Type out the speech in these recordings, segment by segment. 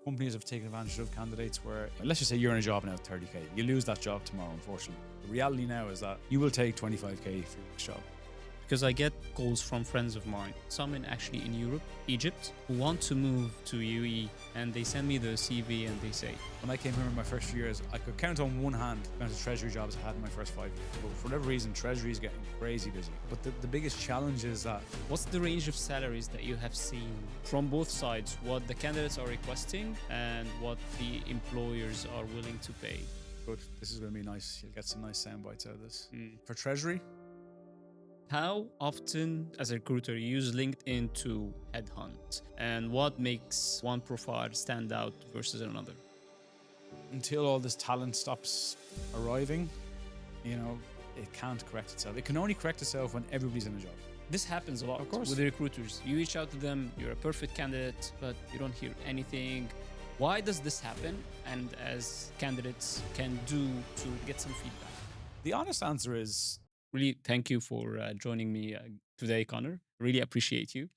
companies have taken advantage of candidates where, let's just say you're in a job now at 30K. You lose that job tomorrow, unfortunately. The reality now is that you will take 25K for your next job. Because I get calls from friends of mine, some actually in Europe, Egypt, who want to move to UAE, and they send me the CV and they say, when I came here in my first few years, I could count on one hand the amount of Treasury jobs I had in my first 5 years. But for whatever reason, Treasury is getting crazy busy. But the biggest challenge is that... What's the range of salaries that you have seen from both sides? What the candidates are requesting and what the employers are willing to pay? Good. This is going to be nice. You'll get some nice sound bites out of this. For Treasury, how often, as a recruiter, you use LinkedIn to headhunt? And what makes one profile stand out versus another? until all this talent stops arriving, it can't correct itself. It can only correct itself when everybody's in a job. This happens a lot Of course. with the recruiters. You reach out to them, you're a perfect candidate, but you don't hear anything. Why does this happen? And as candidates can do to get some feedback? The honest answer is... Really, thank you for joining me today, Conor. Really appreciate you.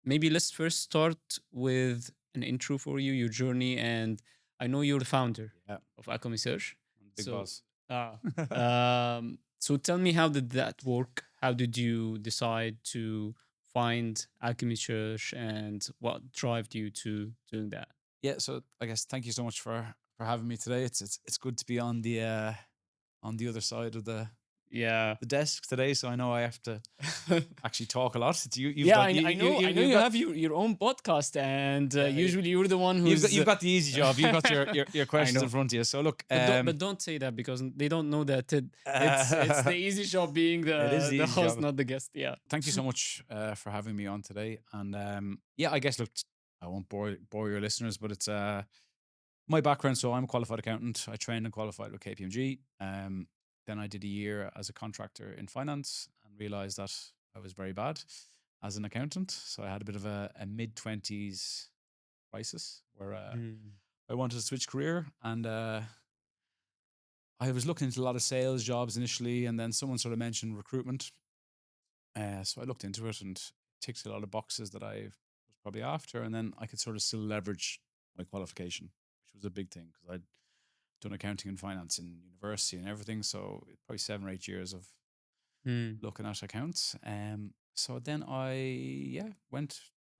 Maybe let's first start with an intro for you, your journey. And I know you're the founder of Alchemy Search. Big boss. So tell me, how did that work? How did you decide to find Alchemy Search, and what drove you to doing that? Yeah, so I guess thank you so much for having me today. It's good to be on the other side of the desk today, so I know I have to actually talk a lot. I know you have your own podcast, and usually you're the one who's... You've got the easy job. You've got your questions in front of you. So look, but don't say that, because they don't know that it's the easy job being the host, not the guest. Yeah. Thank you so much for having me on today. And I guess, look, I won't bore your listeners, but it's my background. So I'm a qualified accountant. I trained and qualified with KPMG. Then I did a year as a contractor in finance and realized that I was very bad as an accountant. So I had a bit of a mid-20s crisis where I wanted to switch career. And I was looking into a lot of sales jobs initially, and then someone sort of mentioned recruitment. So I looked into it and ticked a lot of boxes that I was probably after. And then I could sort of still leverage my qualification, which was a big thing because I'd done accounting and finance in university and everything. So probably 7 or 8 years of looking at accounts. So then I'm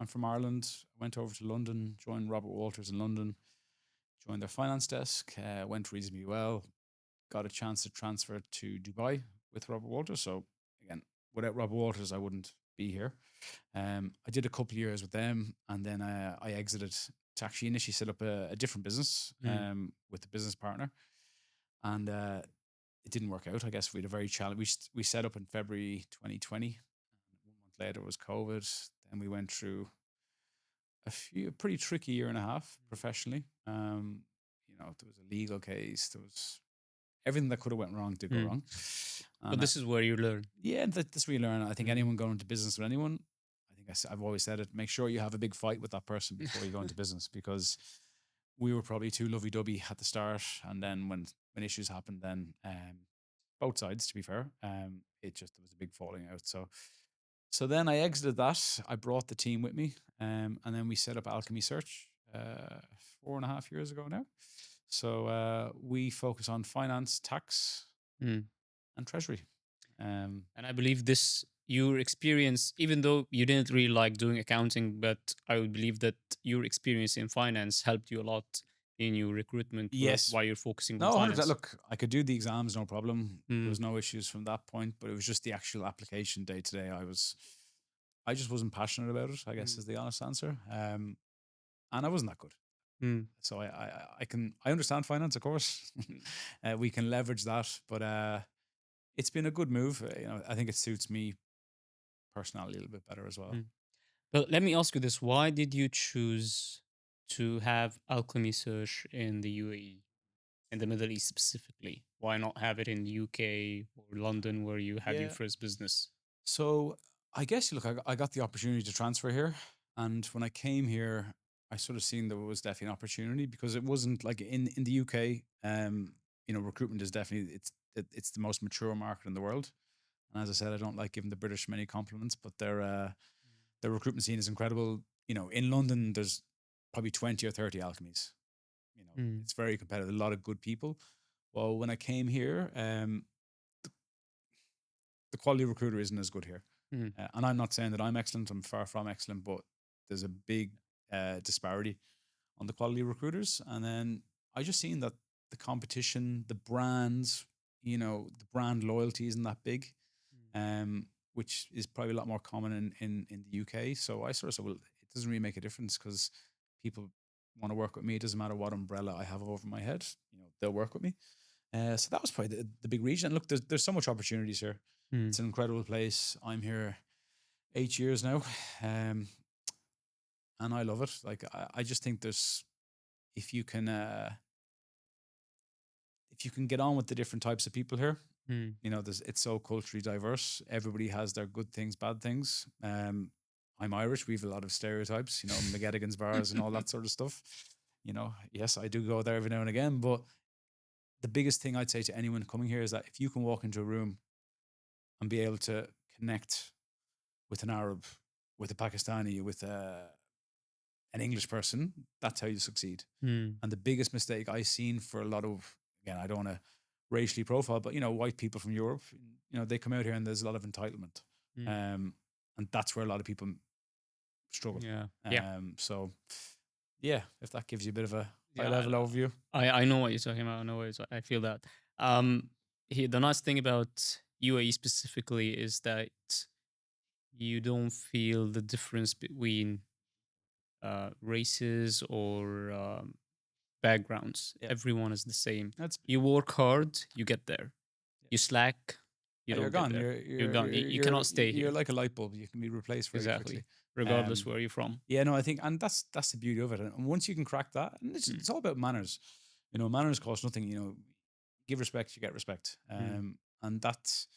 from Ireland, went over to London, joined Robert Walters in London, joined their finance desk, went reasonably well, got a chance to transfer to Dubai with Robert Walters. So again, without Robert Walters, I wouldn't be here. I did a couple of years with them, and then I exited to actually initially set up a different business with a business partner. And it didn't work out. I guess we had a very challenge. We set up in February 2020. 1 month later was COVID. Then we went through a pretty tricky year and a half professionally. There was a legal case. There was everything that could have went wrong did go wrong. But this is where you learn. Yeah, this is where you learn. I think anyone going into business with anyone, I've always said it, make sure you have a big fight with that person before you go into business, because we were probably too lovey-dovey at the start. And then when issues happened, then both sides, to be fair, there was a big falling out. So then I exited that. I brought the team with me, and then we set up Alchemy Search 4.5 years ago now. So we focus on finance, tax, and treasury. And I believe your experience, even though you didn't really like doing accounting, but I would believe that your experience in finance helped you a lot in your recruitment. Yes. While you're focusing No, on finance. 100%. Look, I could do the exams, no problem. There was no issues from that point, but it was just the actual application day to day. I just wasn't passionate about it, I guess is the honest answer. And I wasn't that good. So I understand finance, of course. We can leverage that, but it's been a good move. I think it suits me personality a little bit better as well. But let me ask you this: why did you choose to have Alchemy Search in the UAE, in the Middle East specifically? Why not have it in the UK or London, where you had your first business? So I guess, look, I got the opportunity to transfer here, and when I came here, I sort of seen there was definitely an opportunity, because it wasn't like in the UK. Recruitment is definitely it's the most mature market in the world. And as I said, I don't like giving the British many compliments, but their recruitment scene is incredible. In London, there's probably 20 or 30 alchemies. You know, Mm. it's very competitive. A lot of good people. Well, when I came here, the quality recruiter isn't as good here. Mm. And I'm not saying that I'm excellent. I'm far from excellent, but there's a big disparity on the quality recruiters. And then I just seen that the competition, the brands, the brand loyalty isn't that big, um, which is probably a lot more common in the UK. So I sort of said, well, it doesn't really make a difference because people want to work with me. It doesn't matter what umbrella I have over my head. They'll work with me. So that was probably the big reason. And look, there's so much opportunities here. Mm. It's an incredible place. I'm here 8 years now, um, and I love it. Like I just think there's if you can uh, if you can get on with the different types of people here, Mm. it's so culturally diverse. Everybody has their good things, bad things. I'm Irish. We have a lot of stereotypes. McGettigan's bars and all that sort of stuff. Yes, I do go there every now and again, but the biggest thing I'd say to anyone coming here is that if you can walk into a room and be able to connect with an Arab, with a Pakistani, with an English person, that's how you succeed. Mm. And the biggest mistake I've seen for a lot of, again, I don't want to racially profile, but white people from Europe, they come out here and there's a lot of entitlement, Mm. um, and that's where a lot of people struggle. Yeah. Yeah. So yeah, if that gives you a bit of a high Yeah. level overview. I know what you're talking about. I know what I feel that. Um, the nice thing about UAE specifically is that you don't feel the difference between races or backgrounds. Yeah, Everyone is the same. that's You work hard, you get there. yeah. You slack, you You're don't get gone. there. You're You're you're gone. you're You you're cannot stay you're here. like a light bulb. You can be replaced very quickly. Exactly. Regardless Um, where you're from. Yeah, no, I think, and that's the beauty of it. And once you can crack that, and it's, Mm. it's all about manners. Manners cost nothing. Give respect, you get respect. Mm. And that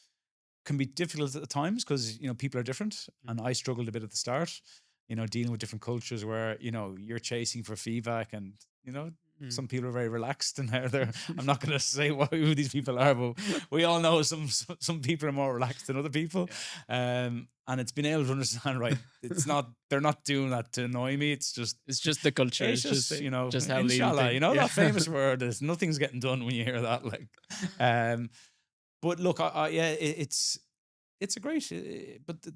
can be difficult at times because people are different, and Mm. I struggled a bit at the start. Dealing with different cultures where you're chasing for feedback, and Mm. some people are very relaxed, and they're. I'm not going to say who these people are, but we all know some people are more relaxed than other people. Yeah. And it's been able to understand, right? It's not they're not doing that to annoy me. It's just the culture. It's It's just just just how they do inshallah. things. Yeah. That famous word is nothing's getting done when you hear that. Like, um, but look, yeah, it's a great, but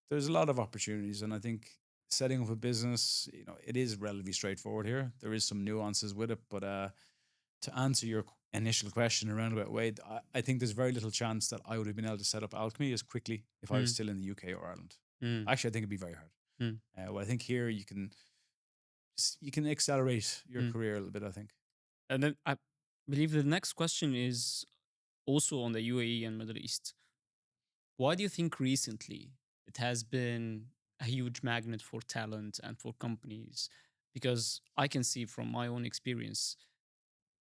there's a lot of opportunities, and I think setting up a business, it is relatively straightforward here. There is some nuances with it, but to answer your initial question around about Wade, I think there's very little chance that I would have been able to set up Alchemy as quickly if I was Mm. still in the UK or Ireland. Mm. Actually, I think it'd be very hard. Mm. Well, I think here you can accelerate your Mm. career a little bit. I think. And then I believe the next question is also on the UAE and Middle East. Why do you think recently it has been a huge magnet for talent and for companies? Because I can see from my own experience,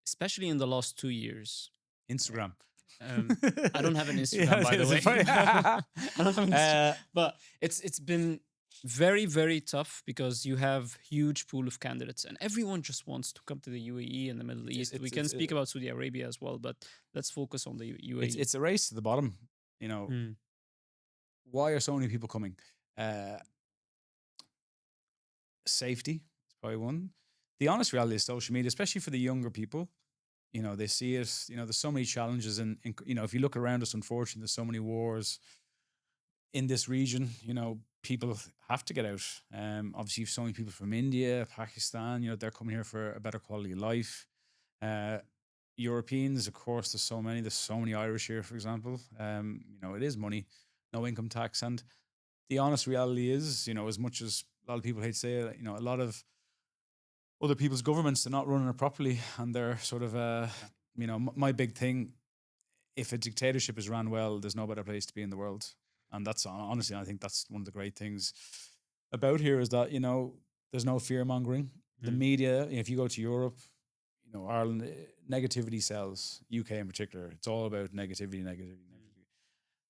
especially in the last 2 years. Instagram. Um, I don't have an Instagram, Yeah, by the it's a way. very- I don't have an Instagram, uh, but it's been very very tough because you have huge pool of candidates and everyone just wants to come to the UAE and the Middle East. We can speak about Saudi Arabia as well, but let's focus on the UAE. it's a race to the bottom. You know, Mm. why are so many people coming? Uh, Safety is probably one. The honest reality is social media, especially for the younger people. They see it. There's so many challenges, and if you look around us, unfortunately, there's so many wars in this region. People have to get out. Obviously, you've so many people from India, Pakistan. They're coming here for a better quality of life. Uh, Europeans, of course, there's so many. There's so many Irish here, for example. It is money, no income tax, and the honest reality is, as much as a lot of people hate to say it, a lot of other people's governments, they're not running it properly, and they're sort of, Yeah. my big thing. If a dictatorship is run well, there's no better place to be in the world, and that's honestly, I think that's one of the great things about here is that there's no fear mongering. The Mm. media, if you go to Europe, Ireland, negativity sells. UK in particular, it's all about negativity, negativity, negativity.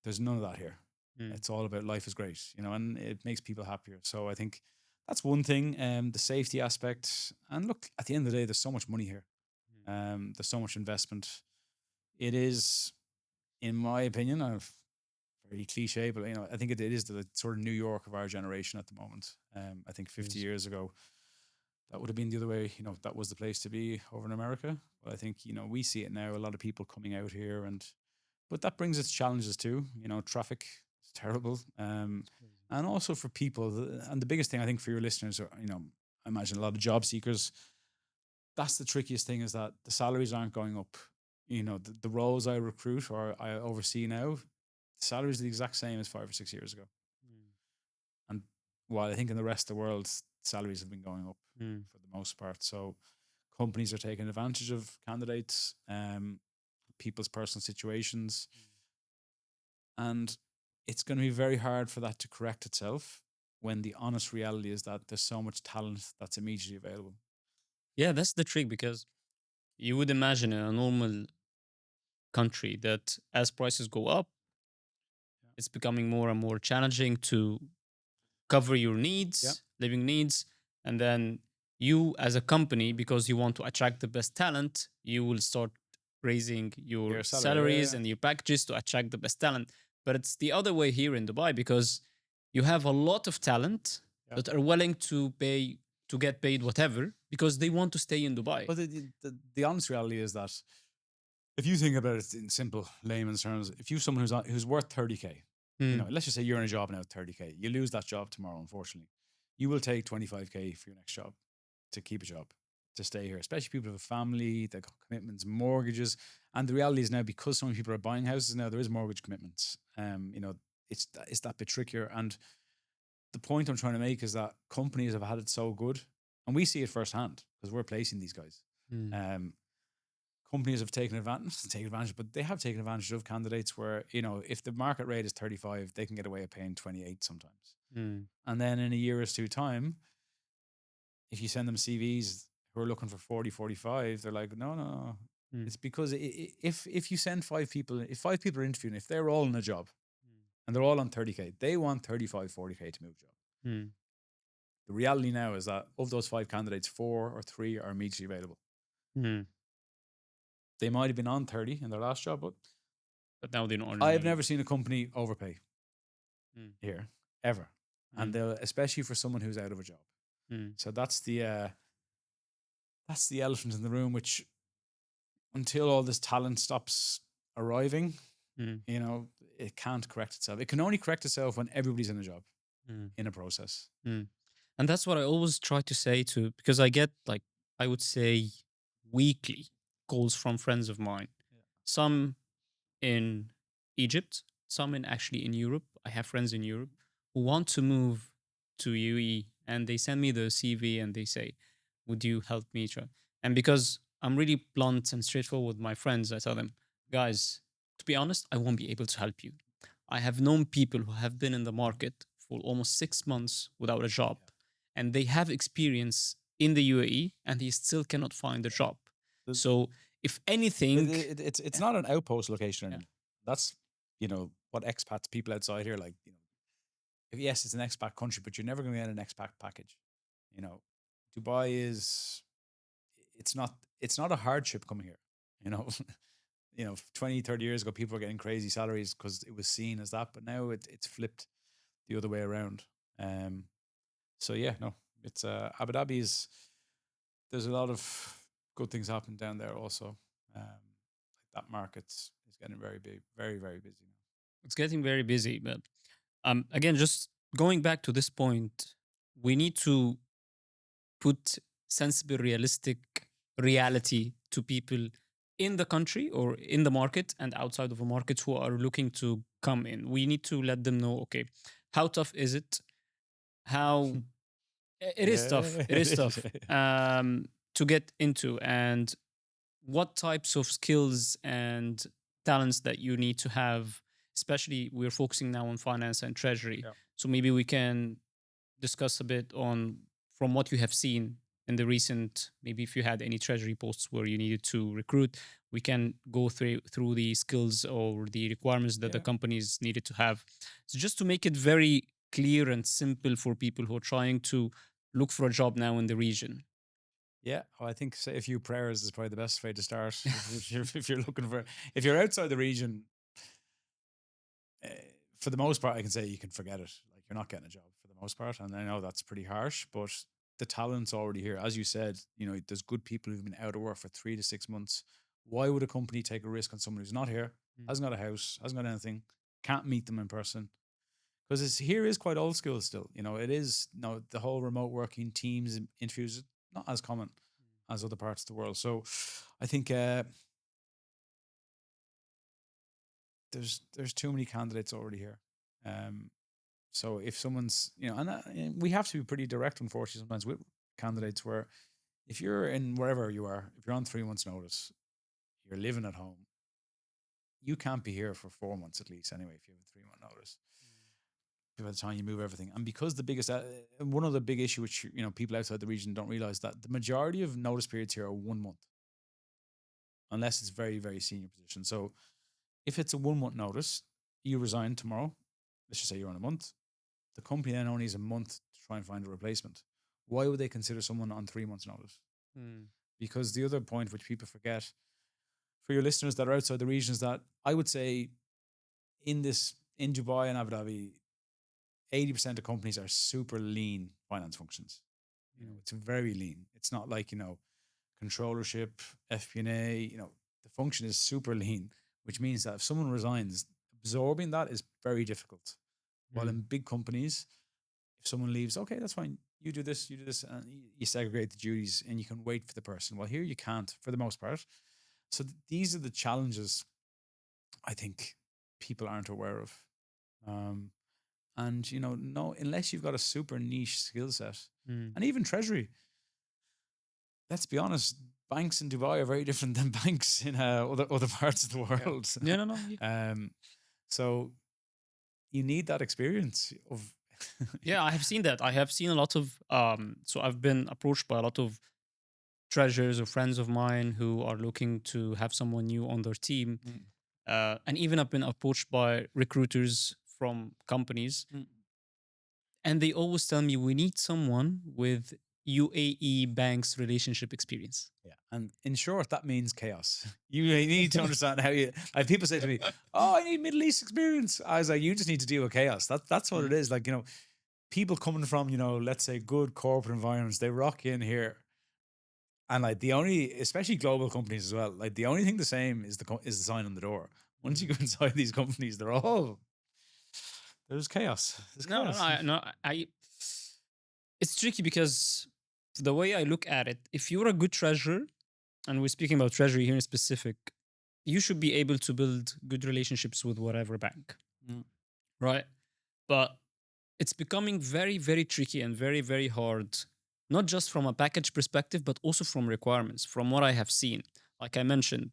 There's none of that here. Mm. It's all about life is great, and it makes people happier. So I think that's one thing. The safety aspect, and look, at the end of the day, there's so much money here. Mm. There's so much investment. It is, in my opinion, very cliche, but I think it is the sort of New York of our generation at the moment. I think 50 Is- years ago, that would have been the other way. That was the place to be over in America. But I think we see it now. A lot of people coming out here, but that brings its challenges too. Traffic is terrible, It's crazy. and also for people. And the biggest thing I think for your listeners, are, I imagine a lot of job seekers. That's the trickiest thing, is that the salaries aren't going up. The roles I recruit or I oversee now, the salaries are the exact same as 5 or 6 years ago. Mm. And while I think in the rest of the world, salaries have been going up Mm. for the most part. So companies are taking advantage of candidates, people's personal situations, and it's going to be very hard for that to correct itself when the honest reality is that there's so much talent that's immediately available. Yeah, that's the trick because you would imagine in a normal country that as prices go up, Yeah. it's becoming more and more challenging to cover your Yeah. needs, living needs, and then you as a company, because you want to attract the best talent, you will start raising your Their salary. Yeah. salaries Yeah. and your packages to attract the best talent. But it's the other way here in Dubai because you have a lot of talent Yeah. that are willing to get paid whatever because they want to stay in Dubai. But the honest reality is that if you think about it in simple layman's terms, if you have someone who's worth 30K, Hmm. let's just say you're in a job now at 30K, you lose that job tomorrow, unfortunately. You will take 25K for your next job to keep a job, to stay here, especially people who have a family, they've got commitments, mortgages. And the reality is now, because so many people are buying houses now, there is mortgage commitments. It's that bit trickier. And the point I'm trying to make is that companies have had it so good, and we see it firsthand because we're placing these guys. Hmm. Companies have taken advantage, but they have taken advantage of candidates where, if the market rate is 35, they can get away with paying 28 sometimes. Hmm. And then in a year or two time, if you send them CVs who are looking for 40, 45, they're like, no, no, no. Hmm. It's because if you send 5 people, if 5 people are interviewing, if they're all in a job and they're all on 30K, they want 35, 40K to move job. Hmm. The reality now is that of those 5 candidates, 4 or 3 are immediately available. Hmm. They might have been on 30 in their last job, but But now they don't I've only. never seen a company overpay Hmm. here ever, and Hmm. they'll, especially for someone who's out of a job. Hmm. So that's the elephant in the room. Which, until all this talent stops arriving, Hmm. it can't correct itself. It can only correct itself when everybody's in a job, Hmm. in a process. Mm. And that's what I always try to say to, because I get like, I would say weekly calls from friends of mine, Yeah. some in Egypt, some in actually in Europe. I have friends in Europe who want to move to UAE and they send me the CV and they say, would you help me try? And because I'm really blunt and straightforward with my friends, I tell them, guys, to be honest, I won't be able to help you. I have known people who have been in the market for almost 6 months without a job, Yeah. and they have experience in the UAE, and they still cannot find a job. The- So, if anything, it's yeah, not an outpost location yeah, anymore. That's what expats, people outside here, like, yes, it's an expat country, but you're never going to get an expat package. You know, Dubai is, it's not a hardship coming here. You know, 20, 30 years ago, people were getting crazy salaries because it was seen as that, but now it's flipped the other way around. Um, so yeah, no, it's Abu Dhabi is, there's a lot of good things happening down there also. Like that market is getting very big, very, very busy now. it's getting very busy. But again, just going back to this point, we need to put sensible, realistic reality to people in the country or in the market and outside of the market who are looking to come in. We need to let them know, okay, how tough is it? How it is tough. Yeah, It it is is. tough to get into, and what types of skills and talents that you need to have. Especially, we're focusing now on finance and treasury, Yeah. so maybe we can discuss a bit on from what you have seen in the recent, maybe if you had any treasury posts where you needed to recruit, we can go through the skills or the requirements that the Yeah. companies needed to have. So just to make it very clear and simple for people who are trying to look for a job now in the region. Yeah, well, I think say a few prayers is probably the best way to start. If you're looking for, if you're outside the region, uh, for the most part, I can say you can forget it. Like, you're not getting a job for the most part, and I know that's pretty harsh, but the talent's already here. As you said, there's good people who've been out of work for 3 to 6 months. Why would a company take a risk on someone who's not here, Mm. hasn't got a house, hasn't got anything, can't meet them in person? Because it's here is quite old school still. It is the whole remote working teams interviews is not as common as other parts of the world. So I think there's too many candidates already here. Um, so if someone's and we have to be pretty direct, unfortunately, sometimes with candidates where if you're in wherever you are, if you're on 3 months' notice, you're living at home, you can't be here for 4 months at least anyway. If you have a 3 month notice, by the time you move everything, and because the biggest one of the big issue which people outside the region don't realize that the majority of notice periods here are 1 month, unless it's very very senior position. So if it's a 1 month notice, you resign tomorrow. Let's just say you're on a month. The company then only has a month to try and find a replacement. Why would they consider someone on 3 months' notice? Mm. Because the other point which people forget for your listeners that are outside the region is that I would say in Dubai and Abu Dhabi, 80% of companies are super lean finance functions. Mm. It's very lean. It's not like, controllership, FP&A, the function is super lean, which means that if someone resigns, absorbing that is very difficult. While Mm. in big companies, if someone leaves, okay, that's fine. You do this, and you segregate the duties and you can wait for the person. Well, here you can't for the most part. So these are the challenges I think people aren't aware of. Um, and no, unless you've got a super niche skill set, Mm. and even treasury, let's be honest, banks in Dubai are very different than banks in other parts of the Yeah. world. Yeah, no, no. Yeah. um, so you need that experience of Yeah, I have seen that. I have seen a lot of so I've been approached by a lot of treasures or friends of mine who are looking to have someone new on their team. Mm, And even I've been approached by recruiters from companies, mm. and they always tell me we need someone with UAE banks relationship experience. Yeah, and in short, that means chaos. You need to understand how you. Like people say to me, "Oh, I need Middle East experience." I was like, "You just need to deal with chaos. That's what it Mm. is." Like people coming from let's say good corporate environments, they rock in here, and like the only, especially global companies as well, like the only thing the same is the sign on the door. Once you Mm. go inside these companies, they're all there's chaos. There's No, no, no, chaos. it's tricky because the way I look at it, if you're a good treasurer, and we're speaking about treasury here in specific, you should be able to build good relationships with whatever bank, Mm, right? But it's becoming very, very tricky and very, very hard, not just from a package perspective, but also from requirements. From what I have seen, like I mentioned,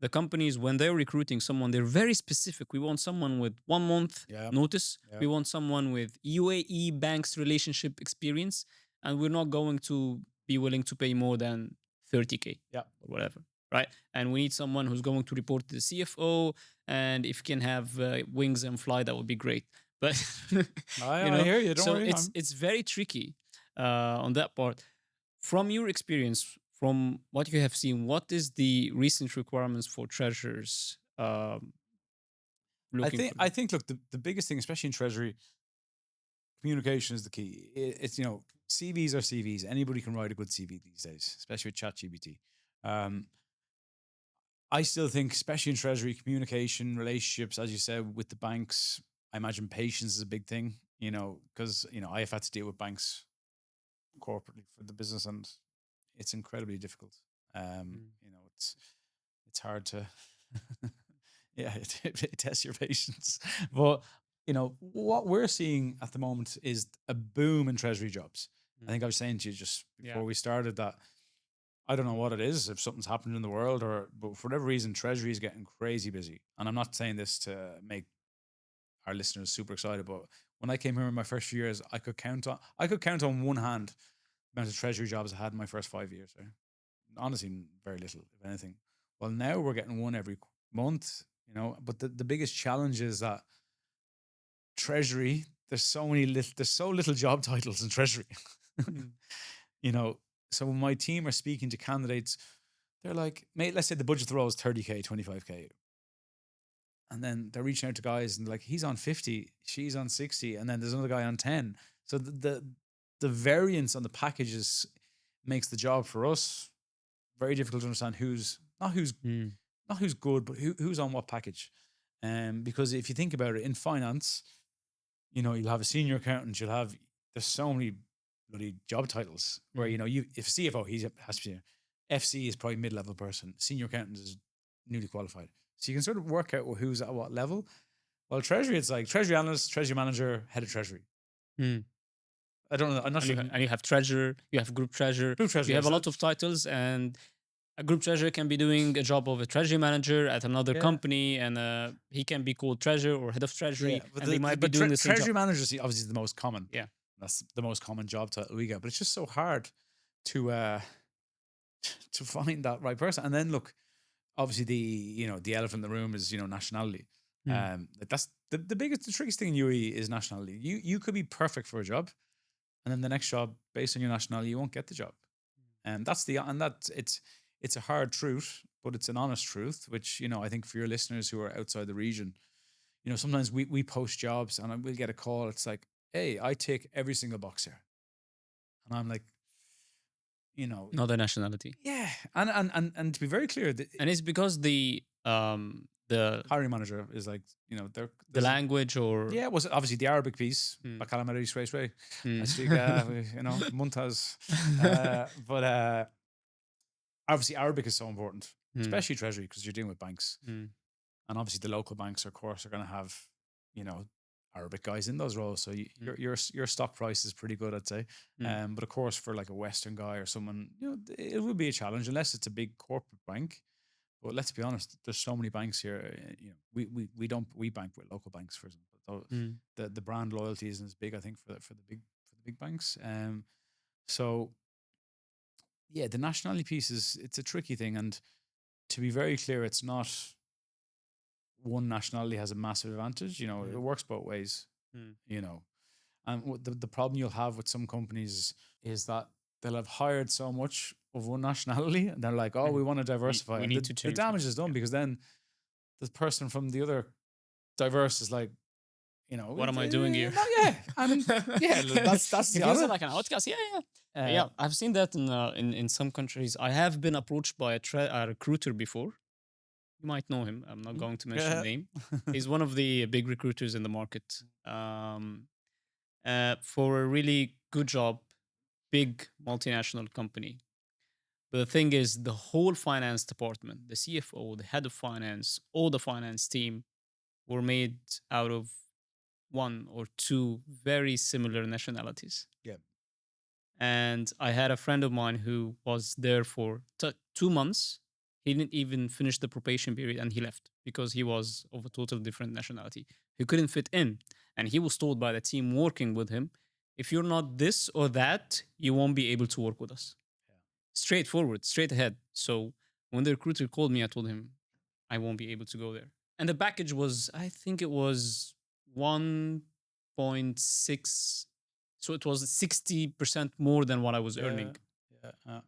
the companies, when they're recruiting someone, they're very specific. We want someone with 1 month yeah, notice, yeah, we want someone with UAE banks relationship experience, and we're not going to be willing to pay more than 30K yeah. or whatever. Right. And we need someone who's going to report to the CFO. And if you can have wings and fly, that would be great. But I you I know, hear you. Don't so worry. it's very tricky on that part. From your experience, from what you have seen, what is the recent requirements for treasurers I looking think for I them? think look, the biggest thing, especially in treasury, communication is the key. It's CVs are CVs. Anybody can write a good CV these days, especially with ChatGPT. Um, I still think, especially in treasury, communication, relationships, as you said, with the banks. I imagine patience is a big thing. Because I have had to deal with banks corporately for the business, and it's incredibly difficult. Mm. It's hard to, yeah, it tests your patience. But what we're seeing at the moment is a boom in treasury jobs. I Mm. think I was saying to you just Yeah. before we started that I don't know what it is, if something's happened in the world, but for whatever reason, treasury is getting crazy busy. And I'm not saying this to make our listeners super excited, but when I came here in my first few years, I could count on one hand the amount of treasury jobs I had in my first 5 years. Right? Honestly, very little, if anything. Well, now we're getting one every month, But the biggest challenge is that treasury. There's so little job titles in treasury. Mm. you know. So when my team are speaking to candidates, they're like, mate, let's say the budget for the role is 30K, 25K. And then they're reaching out to guys and like, he's on 50, she's on 60, and then there's another guy on 10. So the the variance on the packages makes the job for us very difficult to understand Mm. not who's good, but who's on what package. Because if you think about it, in finance, you'll have a senior accountant, there's so many bloody job titles where, Mm. if CFO, has to be, FC is probably mid-level person, senior accountant is newly qualified. So you can sort of work out who's at what level. Well, treasury, it's like treasury analyst, treasury manager, head of treasury. Mm. I don't know. I'm not And sure. you have treasurer, you have group treasurer, Group treasury, you yeah. have a So lot of titles, and a group treasurer can be doing a job of a treasury manager at another yeah, company, and he can be called treasurer or head of yeah. treasury, But and they might be doing the same job. treasury manager is obviously the most common. Yeah. That's the most common job title we get. But it's just so hard to to find that right person. And then look, obviously the elephant in the room is nationality. Mm. That's the trickiest thing in UAE is nationality. You could be perfect for a job, and then the next job based on your nationality you won't get the job. And that's it's a hard truth, but it's an honest truth, which I think for your listeners who are outside the region, sometimes we post jobs and we'll get a call. It's like, hey, I tick every single box here, and I'm like, you know, Not the nationality. yeah, and to be very clear, the And it's because the hiring manager is like, there. the There's language or Yeah, it was obviously the Arabic piece. Mm. Bakalamari straight away. I Mm. speak, Muntaz. But obviously Arabic is so important, Mm. especially treasury because you're dealing with banks, Mm. and obviously the local banks, of course, are going to have you know Arabic guys in those roles. So Mm. your stock price is pretty good, I'd say. Mm. But of course, for like a Western guy or someone, it will be a challenge unless it's a big corporate bank. But let's be honest, there's so many banks here. We bank with local banks, for example. So Mm. the brand loyalty isn't as big, I think, for the big banks. So yeah, the nationality piece it's a tricky thing, and to be very clear, it's not one nationality has a massive advantage. It Mm. works both ways. Mm. You know, and the problem you'll have with some companies is that they'll have hired so much of one nationality, and they're like, oh, we Mm. want to we diversify, we and need to the change that. damage is done Yeah. because then the person from the other diverse is like, What am I doing here? no, yeah, and yeah, that's He the feels honor. like an outcast. Yeah, yeah. Uh, Yeah, I've seen that in some countries. I have been approached by a recruiter before. You might know him. I'm not going to mention yeah, the name. He's one of the big recruiters in the market, for a really good job, big multinational company. But the thing is, the whole finance department, the CFO, the head of finance, all the finance team were made out of one or two very similar nationalities. yeah, And I had a friend of mine who was there for 2 months. He didn't even finish the probation period and he left because he was of a total different nationality. He couldn't fit in. And he was told by the team working with him, if you're not this or that, you won't be able to work with us. Straightforward, straight ahead. So when the recruiter called me, I told him I won't be able to go there. And the package was, I think it was 1.6. So it was 60% more than what I was yeah, earning. yeah,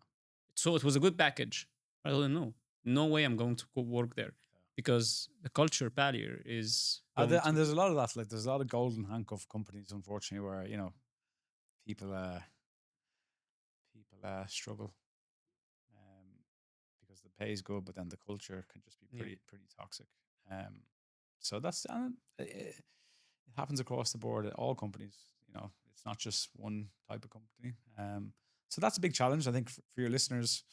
So it was a good package. I told him, no, no way I'm going to go work there because the culture barrier is going and to. there's a lot of that. Like, there's a lot of golden handcuff companies, unfortunately, where people struggle um, because the pay is good, but then the culture can just be Yeah. pretty toxic. So that's and it happens across the board at all companies. It's not just one type of company. So that's a big challenge, I think, for your listeners.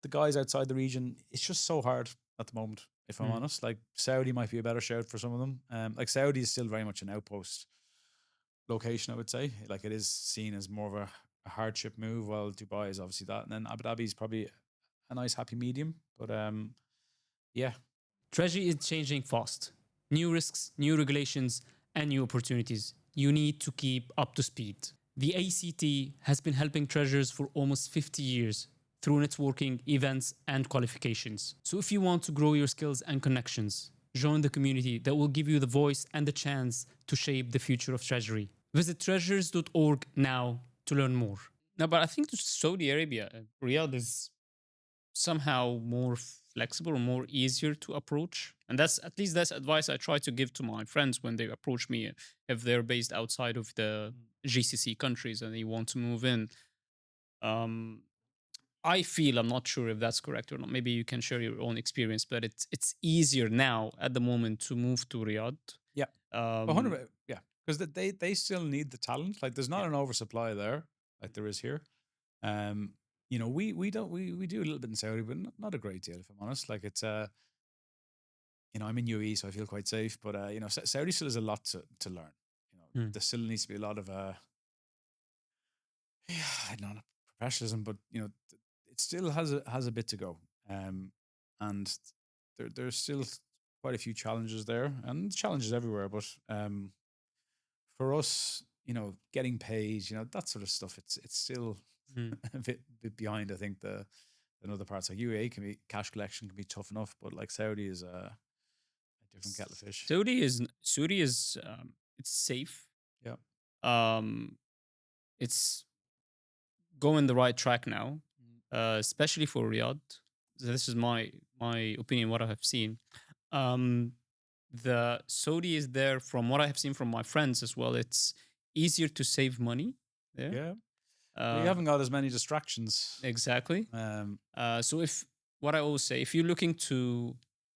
The guys outside the region, it's just so hard at the moment. If I'm Mm. honest, like Saudi might be a better shout for some of them. Like Saudi is still very much an outpost location, I would say. Like it is seen as more of a hardship move, while Dubai is obviously that, and then Abu Dhabi is probably a nice happy medium. But yeah, Treasury is changing fast. New risks, new regulations, and new opportunities. You need to keep up to speed. The ACT has been helping treasurers for almost 50 years through networking, events, and qualifications. So if you want to grow your skills and connections, join the community that will give you the voice and the chance to shape the future of Treasury. Visit treasurers.org now to learn more. No, but I think to Saudi Arabia, Riyadh is somehow more flexible or more easier to approach. And that's at least that's advice I try to give to my friends when they approach me if they're based outside of the Mm. GCC countries and they want to move in. Um, I feel I'm not sure if that's correct or not. Maybe you can share your own experience, but it's easier now at the moment to move to Riyadh. Yeah, Um, 100. Yeah, because they still need the talent. Like, there's not yeah. an oversupply there, like there is here. Um, we don't we do a little bit in Saudi, but not a great deal, if I'm honest. Like, it's I'm in UAE, so I feel quite safe. But Saudi still has a lot to learn. Mm, There still needs to be a lot of yeah, I don't know, professionalism, but it still has a bit to go. And there's still quite a few challenges there, and challenges everywhere. But for us, getting paid, that sort of stuff, it's still mm. a bit behind. I think the in other parts like UAE can be cash collection can be tough enough, but like Saudi is a different kettle of fish. Saudi is it's safe. Yeah. Um, it's going the right track now, Mm. especially for Riyadh. This is my opinion, what I have seen. Um, the Saudi is there from what I have seen from my friends as well. It's easier to save money there. Yeah. You Uh, haven't got as many distractions. exactly. Um, So if what I always say, if you're looking to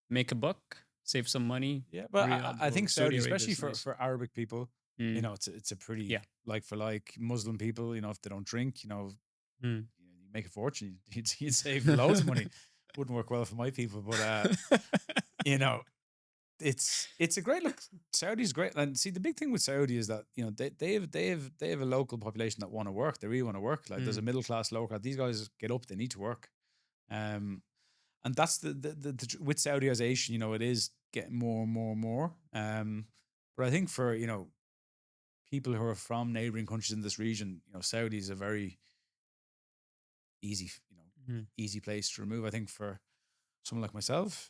make a buck, save some money, Yeah, but Riyadh I or think Saudi Saudi, Arabia especially is for nice. for Arabic people, Mm, it's a pretty yeah. like for like Muslim people. If they don't drink, Mm. you make a fortune. You'd save loads of money. Wouldn't work well for my people, but you know, it's a great look. Saudi's great, and see the big thing with Saudi is that they have a local population that want to work. They really want to work. Like, there's a Mm, middle class local class. These guys get up. They need to work. Um, and that's with Saudiization, it is getting more and more and more. But I think for people who are from neighboring countries in this region, Saudi is a very easy, mm. easy place to remove. I think for someone like myself,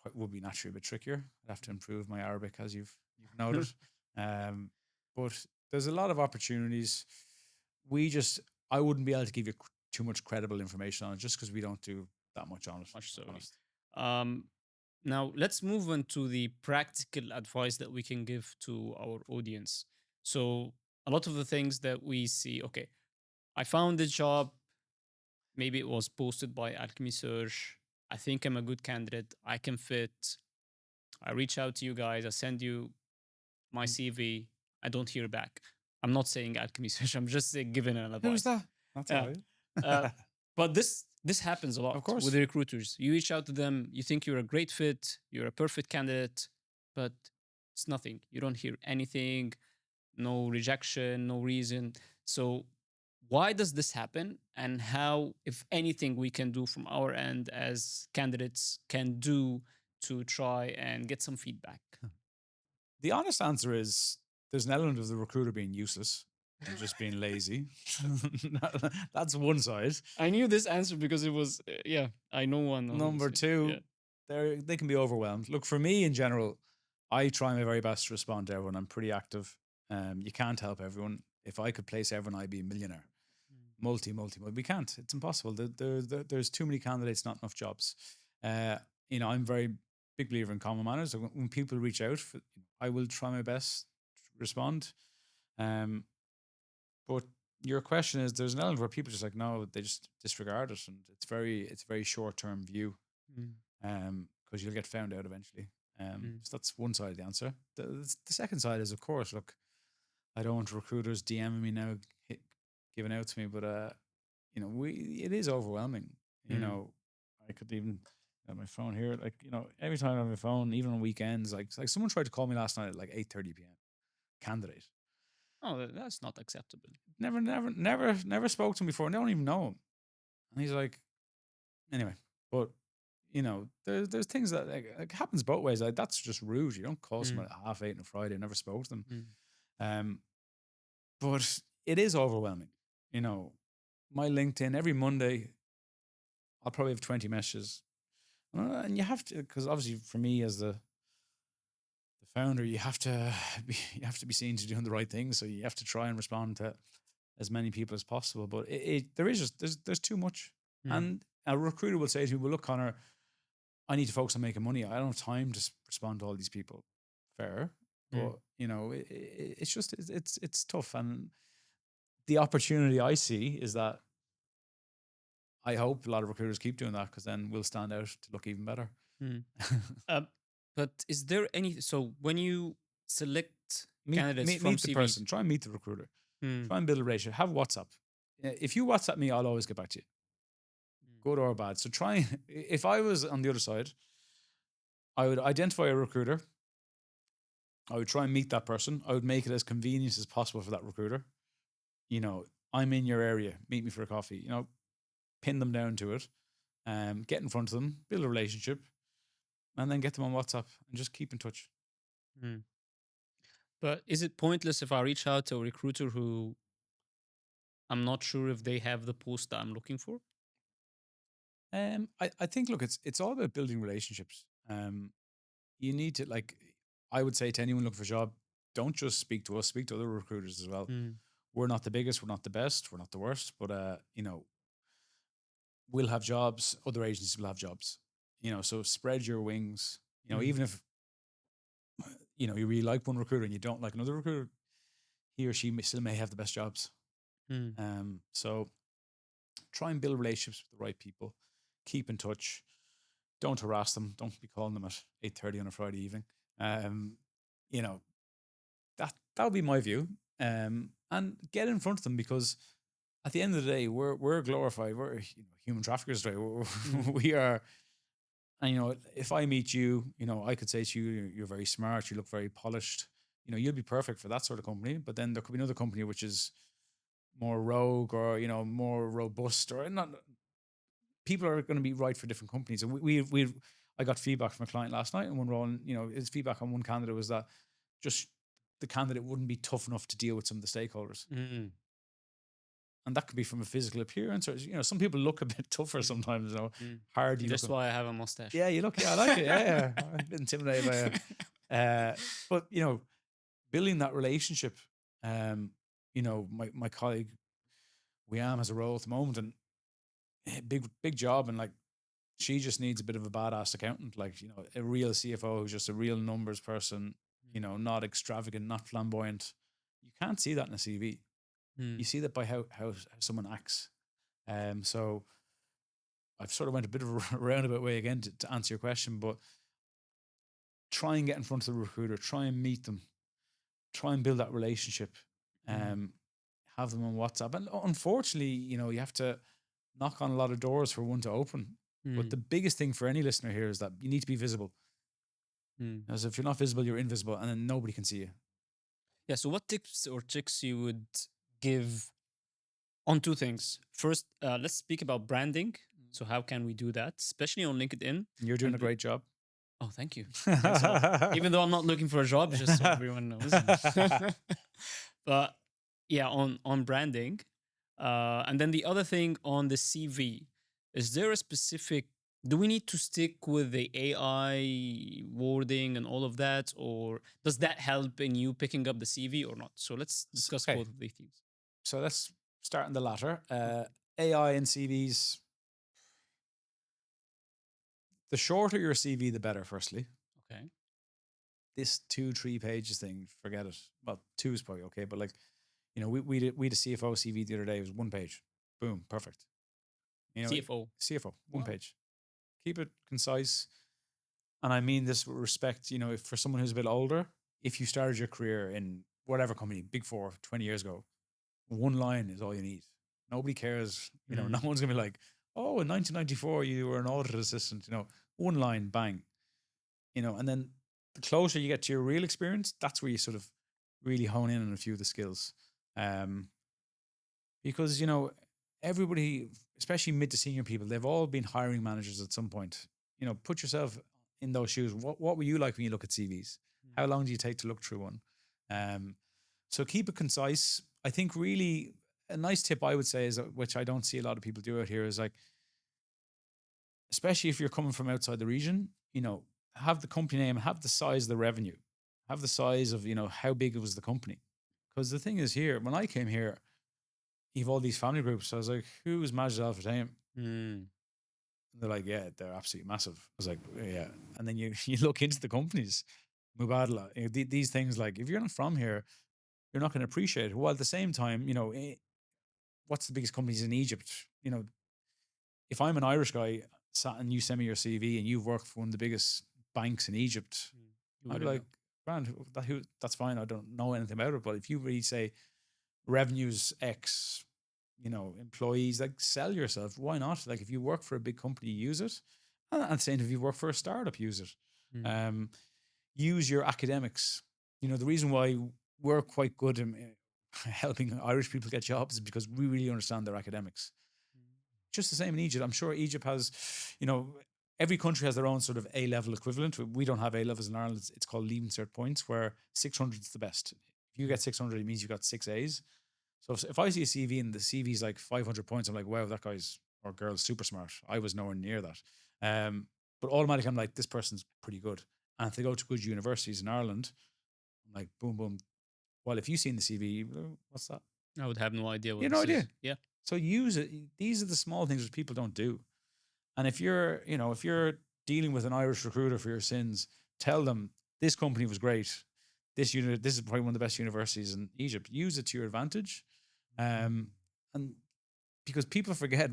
it would be naturally a bit trickier. I'd have to improve my Arabic, as you've noted. Um, but there's a lot of opportunities. We just I wouldn't be able to give you too much credible information on it, just because we don't do that much on it, Much if I'm Saudi. honest. Um, Now let's move on to the practical advice that we can give to our audience. So a lot of the things that we see, okay, I found the job, maybe it was posted by Alchemy Search. I think I'm a good candidate. I can fit. I reach out to you guys. I send you my Mm. CV. I don't hear back. I'm not saying Alchemy Search. I'm just giving an Who's advice. that? That's all Yeah. Uh, right. but this happens a Of lot with course. the recruiters. You reach out to them, you think you're a great fit, you're a perfect candidate, but it's nothing. You don't hear anything, no rejection, no reason. So why does this happen? And how, if anything, we can do from our end as candidates can do to try and get some feedback? The honest answer is there's an element of the recruiter being useless and just being lazy. That's one side. I knew this answer because it was, yeah, I know one who was, Number yeah. two, they can be overwhelmed. Look, for me in general, I try my very best to respond to everyone. I'm pretty active. You can't help everyone. If I could place everyone, I'd be a millionaire. Multi. We can't. It's impossible. There's too many candidates, not enough jobs. Uh, I'm very big believer in common manners. So when people reach out, I will try my best to respond. Um, but your question is, there's an element where people just like, no, they just disregard it, and it's very short term view. Mm, Because you'll get found out eventually. mm, So that's one side of the answer. The second side is, of course, look, I don't want recruiters DMing me now, giving out to me, but it is overwhelming. You mm. know, I could even have my phone here, like every time I have my phone, even on weekends, like someone tried to call me last night at like 8:30 p.m. Candidate, Oh, that's not acceptable. never spoke to him before. And I don't even know him, and he's like, anyway, but. There's things that like happens both ways. Like, that's just rude. You don't call Mm, someone at 8:30 on a Friday. Never spoke to them. mm, Um, but it is overwhelming. You know, my LinkedIn every Monday, I'll probably have 20 messages, and you have to, because obviously for me as the founder, you have to be seen to doing the right thing. So you have to try and respond to as many people as possible. But there is just there's too much, mm. and a recruiter will say to me, well, look, Connor, I need to focus on making money. I don't have time to respond to all these people. Fair. Mm. But, it's just, it's tough. And the opportunity I see is that I hope a lot of recruiters keep doing that because then we'll stand out to look even better. Mm. Uh, but is there any, so when you select meet, candidates meet, from meet the CVs? person, try and meet the recruiter, Mm. try and build a relationship, have WhatsApp. If you WhatsApp me, I'll always get back to you, Mm. good or bad. So try, if I was on the other side, I would identify a recruiter. I would try and meet that person. I would make it as convenient as possible for that recruiter. You know, I'm in your area, meet me for a coffee, pin them down to it, get in front of them, build a relationship, and then get them on WhatsApp and just keep in touch. Mm. But is it pointless if I reach out to a recruiter who I'm not sure if they have the post that I'm looking for? I think look, it's all about building relationships. You need to I would say to anyone looking for a job, don't just speak to us, speak to other recruiters as well. Mm. We're not the biggest, we're not the best, we're not the worst, but we'll have jobs, other agencies will have jobs. So spread your wings. Mm. Even if you really like one recruiter and you don't like another recruiter, he or she still may have the best jobs. Mm. So try and build relationships with the right people. Keep in touch. Don't harass them. Don't be calling them at 8:30 on a Friday evening. Um, you know that would be my view. And get in front of them because at the end of the day, we're glorified. We're human traffickers, right? Mm. We are. And if I meet you, I could say to you, you're very smart. You look very polished. You'll be perfect for that sort of company. But then there could be another company which is more rogue or more robust or not. People are going to be right for different companies. And I got feedback from a client last night, and one role, his feedback on one candidate was that just the candidate wouldn't be tough enough to deal with some of the stakeholders, Mm. and that could be from a physical appearance, or some people look a bit tougher Mm. sometimes. Mm. Hardy That's looking. why I have a mustache. Yeah, you look. Yeah, I like it. Yeah, yeah. I'm a bit intimidated by it. But building that relationship. My colleague Wiam has a role at the moment, and big job, and she just needs a bit of a badass accountant, a real CFO who's just a real numbers person, not extravagant, not flamboyant. You can't see that in a CV. You Mm. see that by how someone acts. So I've sort of went a bit of a roundabout way again to answer your question, but try and get in front of the recruiter, try and meet them, try and build that relationship, Mm. um, have them on WhatsApp. And unfortunately, you have to knock on a lot of doors for one to open. But Mm. the biggest thing for any listener here is that you need to be visible. Mm. As if you're not visible, you're invisible, and then nobody can see you. Yeah. So, what tips or tricks you would give on two things? First, let's speak about branding. So, how can we do that, especially on LinkedIn? You're doing And a great job. oh, thank you. Thanks a lot. Even though I'm not looking for a job, just so everyone knows. But yeah, on branding, and then the other thing on the CV, is there a specific? Do we need to stick with the AI wording and all of that, or does that help in you picking up the CV or not? So let's discuss Okay, both of these things. so let's start in the latter. Okay. AI and CVs. The shorter your CV, the better. Firstly, Okay. this 2-3 pages thing, forget it. Well, two is probably okay, but we had a CFO CV the other day. It was 1 page. Boom, perfect. CFO. CFO, one Wow. page. Keep it concise. And I mean this with respect, if for someone who's a bit older, if you started your career in whatever company, Big Four, 20 years ago, one line is all you need. Nobody cares. No Mm. one's going to be like, oh, in 1994, you were an audit assistant. One line, bang. And then the closer you get to your real experience, that's where you sort of really hone in on a few of the skills. Um, because, everybody, especially mid to senior people, they've all been hiring managers at some point. Put yourself in those shoes. What were you like when you look at CVs? How long do you take to look through one? Um, so keep it concise. I think really a nice tip I would say is, which I don't see a lot of people do out here, is especially if you're coming from outside the region, have the company name, have the size of the revenue, have the size of, how big it was the company. Because the thing is here, when I came here, you've all these family groups. So I was like, who's Majid Al Fatayim? Mm. And they're like, yeah, they're absolutely massive. I was like, yeah. And then you you look into the companies, Mubadala, these things, like if you're not from here, you're not going to appreciate it. While at the same time, what's the biggest companies in Egypt? If I'm an Irish guy sat and you send me your CV and you've worked for one of the biggest banks in Egypt, You I'd be wouldn't like, know. grand, that's fine. I don't know anything about it. But if you really say revenues X, employees, like sell yourself. Why not? Like if you work for a big company, use it. And same if you work for a startup, use it. Mm. Um, use your academics. The reason why we're quite good in helping Irish people get jobs is because we really understand their academics. Just the same in Egypt. I'm sure Egypt has, you know, every country has their own sort of A level equivalent. We don't have A levels in Ireland. It's called Leaving Cert points, where 600 is the best. If you Mm. get 600, it means you got six A's. So if I see a CV and the CV is like 500 points, I'm like, wow, that guy's or girl's super smart. I was nowhere near that. But automatically, I'm like, this person's pretty good. And if they go to good universities in Ireland, I'm like, boom, boom. Well, if you've seen the CV, what's that? I would have no idea You what have no this idea. is. Yeah. So use it. These are the small things that people don't do. And if you're dealing with an Irish recruiter for your sins, tell them this company was great. This is probably one of the best universities in Egypt. Use it to your advantage. And because people forget,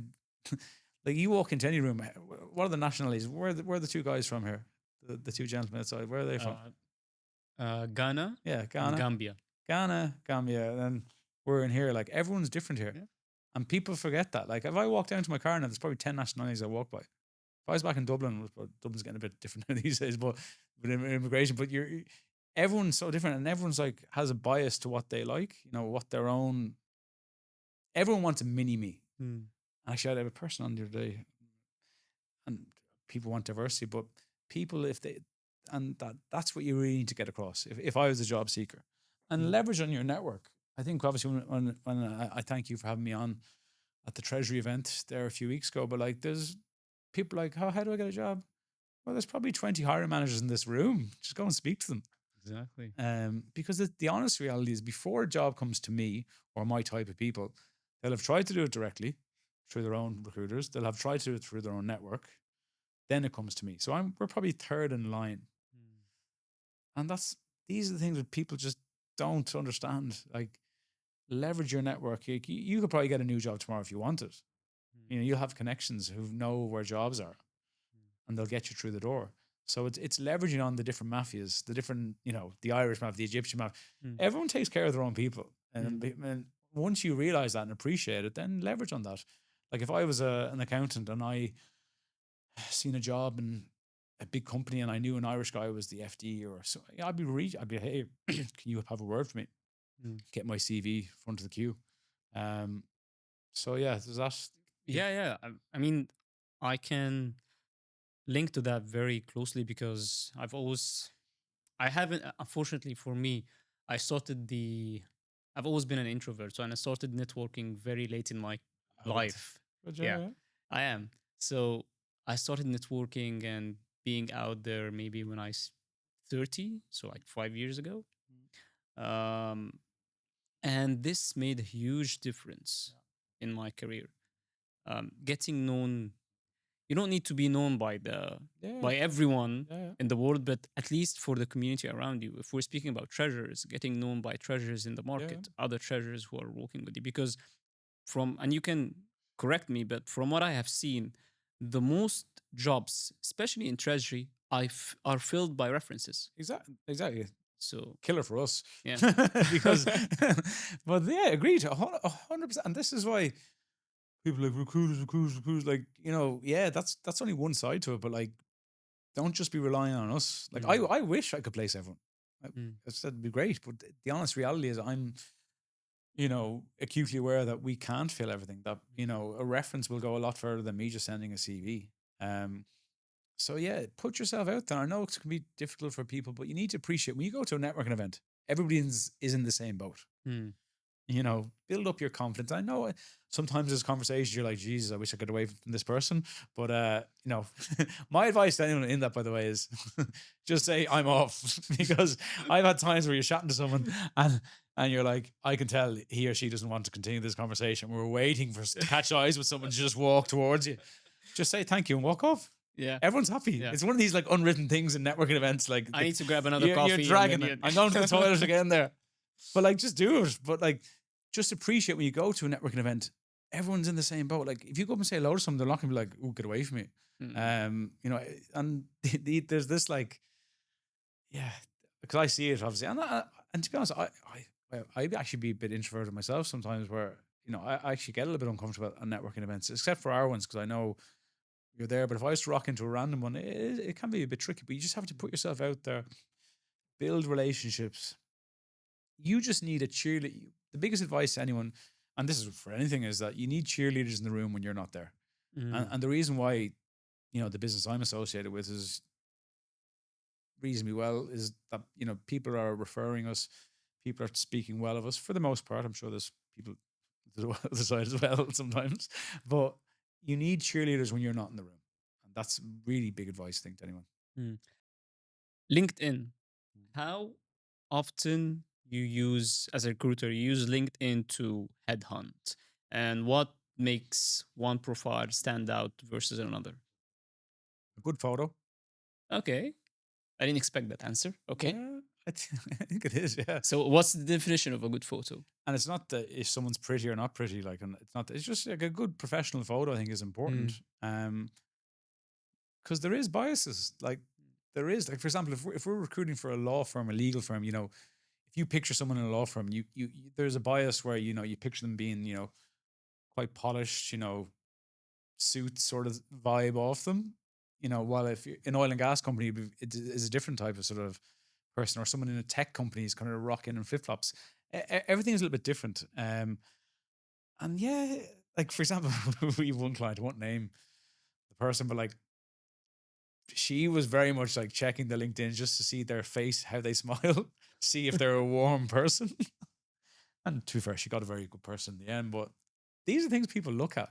like you walk into any room, what are the nationalities? Where are the two guys from here? The two gentlemen outside, where are they from? Uh, Ghana Yeah, and Ghana, Gambia. Gambia, and then we're in here. Like everyone's different here, Yeah. and people forget that. Like if I walk down to my car now, there's probably 10 nationalities I walk by. If I was back in Dublin, well, Dublin's getting a bit different these days, but with immigration, but everyone's so different, and everyone's like has a bias to what they like. What their own. Everyone wants a mini me. Mm. Actually, I had a person on the other day, and people want diversity, but people, if they, and that's what you really need to get across. If I was a job seeker, and Mm. leverage on your network. I think obviously when I thank you for having me on at the Treasury event there a few weeks ago, but like there's people like, how do I get a job? Well, there's probably 20 hiring managers in this room. Just go and speak to them. Exactly. Because the honest reality is, before a job comes to me or my type of people, they'll have tried to do it directly through their own recruiters. They'll have tried to do it through their own network. Then it comes to me. So we're probably third in line. Mm. And these are the things that people just don't understand. Like, leverage your network. You could probably get a new job tomorrow if you wanted. Mm. You'll have connections who know where jobs are, and they'll get you through the door. So it's leveraging on the different mafias, the different, the Irish mafia, the Egyptian mafia. Mm. Everyone takes care of their own people. And, Mm. and once you realize that and appreciate it, then leverage on that. Like if I was an accountant and I seen a job in a big company and I knew an Irish guy was the FD or so, yeah, I'd be, hey, can you have a word for me? Mm. Get my CV front of the queue. Um, so yeah, there's that. Yeah, yeah. I mean, I can link to that very closely because I haven't, unfortunately for me, I started the, I've always been an introvert. So, and I started networking very late in my Oh, life. good, Yeah, yeah, I am. So, I started networking and being out there maybe when 30, so like 5 years ago. Um, and this made a huge difference in my career. Getting known, you don't need to be known yeah, by everyone yeah, in the world, but at least for the community around you. If we're speaking about treasurers, getting known by treasurers in the yeah, market, other treasurers who are working with you, because and you can correct me, but from what I have seen, the most jobs, especially in treasury, are filled by references. exactly. So Killer for us. yeah. Because, but yeah, agreed, 100%. And this is why people like recruiters, like, yeah, that's only one side to it, but like, don't just be relying on us. Like, Mm, I wish I could place everyone. I, mm, I said it'd be great, but the honest reality is I'm, acutely aware that we can't fill everything. That, a reference will go a lot further than me just sending a CV. So yeah, put yourself out there. I know it can be difficult for people, but you need to appreciate when you go to a networking event, everybody is in the same boat. mm, Build up your confidence. I know sometimes there's conversations you're like, Jesus, I wish I could get away from this person. But my advice to anyone in that, by the way, is just say I'm off. Because I've had times where you're chatting to someone and you're like, I can tell he or she doesn't want to continue this conversation. We're waiting for to catch eyes with someone to just walk towards you. Just say thank you and walk off. Yeah. Everyone's happy. Yeah. It's one of these like unwritten things in networking events. I need to grab another You're coffee and then dragging it. you. I'm going to the toilet again there. But like, just do it. But like, just appreciate when you go to a networking event, everyone's in the same boat. Like, if you go up and say hello to someone, they're not going to be like, "Oh, get away from me." Mm, And there's this like, yeah, because I see it obviously, and to be honest, I actually be a bit introverted myself sometimes, where I actually get a little bit uncomfortable at networking events, except for our ones, because I know you're there. But if I was to rock into a random one, it can be a bit tricky. But you just have to put yourself out there, build relationships. You just need a cheerleader. The biggest advice to anyone, and this is for anything, is that you need cheerleaders in the room when you're not there. And, mm, and the reason why, the business I'm associated with is reasonably well is that, people are referring us, people are speaking well of us for the most part. I'm sure there's people to the other side as well sometimes, but you need cheerleaders when you're not in the room. And that's really big advice, I think, to anyone. mm. LinkedIn. How often you use as a recruiter, you use LinkedIn to headhunt, and what makes one profile stand out versus another? A good photo. Okay, I didn't expect that answer. Okay, Yeah, I think it is. Yeah. so what's the definition of a good photo? And it's not that if someone's pretty or not pretty, like, and it's not, it's just like a good professional photo, I think is Mm, important. Because there is biases. Like, there is, like, for example, if we're recruiting for a law firm, a legal firm, if you picture someone in a law firm, there's a bias where, you picture them being, quite polished, suit sort of vibe off them. While if you're an oil and gas company, it is a different type of sort of person, or someone in a tech company is kind of rocking in flip flops. Everything is a little bit different. And yeah, like for example, we have one client, I won't name the person, but like she was very much like checking the LinkedIn just to see their face, how they smile, see if they're a warm person. And to be fair, she got a very good person in the end. But these are things people look at.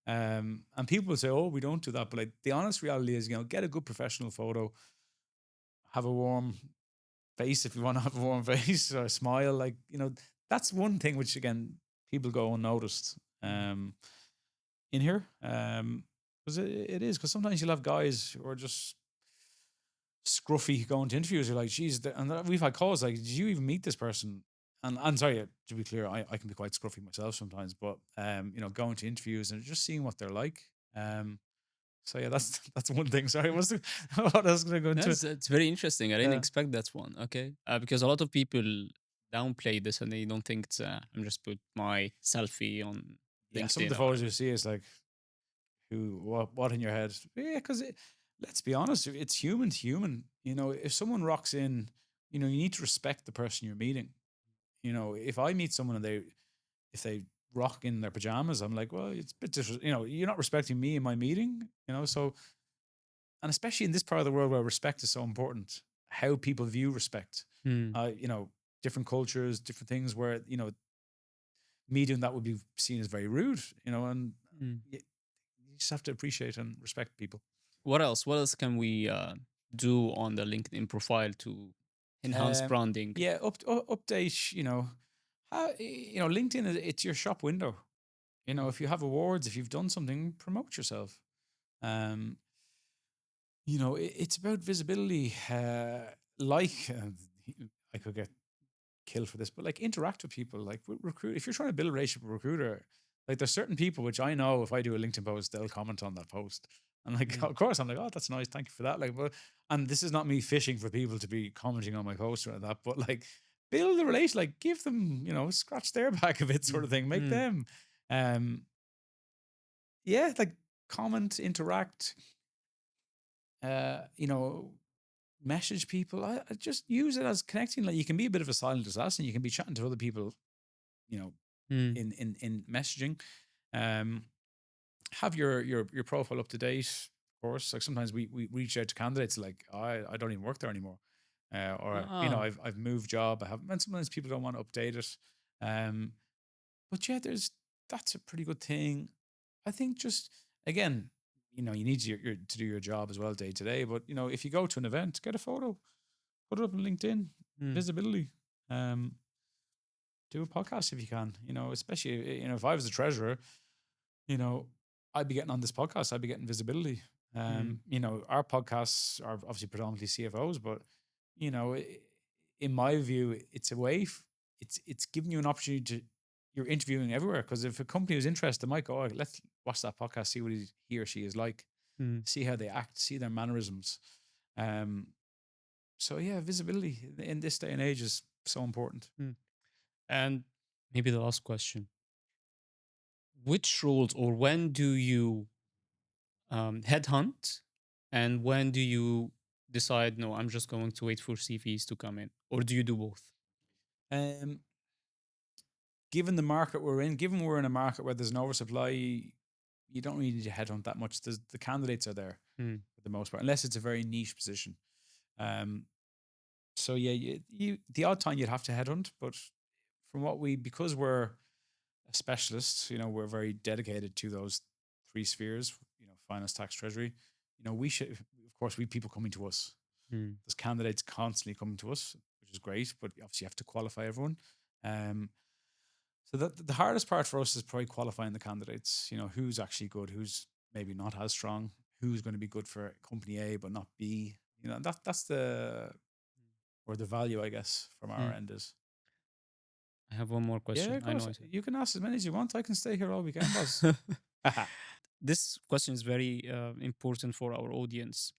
And people will say, "Oh, we don't do that." But like the honest reality is, get a good professional photo, have a warm face if you want to have a warm face, or a smile. Like, that's one thing which again people go unnoticed. mm, In here. Because it is, because sometimes you'll have guys who are just scruffy going to interviews. You're like, geez, and we've had calls like, did you even meet this person? And I'm sorry, to be clear, I can be quite scruffy myself sometimes, but going to interviews and just seeing what they're like. So yeah, that's one thing. Sorry, what else going to go into? That's very interesting. I didn't Yeah, expect that one. Okay, because a lot of people downplay this and they don't think it's. I'm just put my selfie on yeah. Some of LinkedIn the or photos whatever. you see is like, who, what in your head? Yeah, because let's be honest, it's human to human. If someone rocks in, you need to respect the person you're meeting. If I meet someone and if they rock in their pajamas, I'm like, well, it's a bit you're not respecting me in my meeting. So, and especially in this part of the world where respect is so important, how people view respect. Mm, Uh, you know, Different cultures, different things where me doing that would be seen as very rude. And mm. you just have to appreciate and respect people. What else? What else can we do on the LinkedIn profile to enhance Um, branding? yeah, update. LinkedIn it's your shop window. If you have awards, if you've done something, promote yourself. Um, it's about visibility. I could get killed for this, but like interact with people. Like recruit. If you're trying to build a relationship with a recruiter, like there's certain people which I know if I do a LinkedIn post, they'll comment on that post. And like, Mm, of course, I'm like, oh, that's nice. Thank you for that. Like, and this is not me fishing for people to be commenting on my post or that, but like, build a relation. Like, give them, scratch their back a bit, sort mm, of thing. Make mm, them, um, yeah, like comment, interact. Uh, you know, Message people. I just use it as connecting. Like you can be a bit of a silent assassin. You can be chatting to other people, you know, mm, in messaging. Um, have your profile up to date, of course. Like sometimes we reach out to candidates like I don't even work there anymore. Or ah, I've moved job. I have, and sometimes people don't want to update it. Um, but yeah, that's a pretty good thing. I think just again, you need to do your job as well day to day. But if you go to an event, get a photo, put it up on LinkedIn, mm, visibility. Um, do a podcast if you can. Especially if I was a treasurer, you know, I'd be getting on this podcast. I'd be getting visibility. Mm, Our podcasts are obviously predominantly CFOs, but you know, in my view, it's a way. It's giving you an opportunity to. You're interviewing everywhere because if a company is interested, they might go, oh, let's watch that podcast, see what he or she is like, mm, see how they act, see their mannerisms. Um, so yeah, visibility in this day and age is so important. mm. And maybe the last question: which roles or when do you headhunt, and when do you decide, no, I'm just going to wait for CVs to come in, or do you do both? Um, Given the market we're in, given we're in a market where there's an oversupply, you don't really need to headhunt that much. The candidates are there Mm, for the most part, unless it's a very niche position. Um, so yeah, you the odd time you'd have to headhunt, but from what because we're a specialist, we're very dedicated to those three spheres, finance, tax, treasury. We should, of course, we people coming to us. mm, There's candidates constantly coming to us, which is great, but obviously you have to qualify everyone. Um, so the hardest part for us is probably qualifying the candidates. Who's actually good, who's maybe not as strong, who's going to be good for company A but not B. That's the where the value, I guess, from our mm. end is. I have one more Yeah, question. of I know course. I said. You can ask as many as you want. I can stay here all weekend, boss. This question is very important for our audience.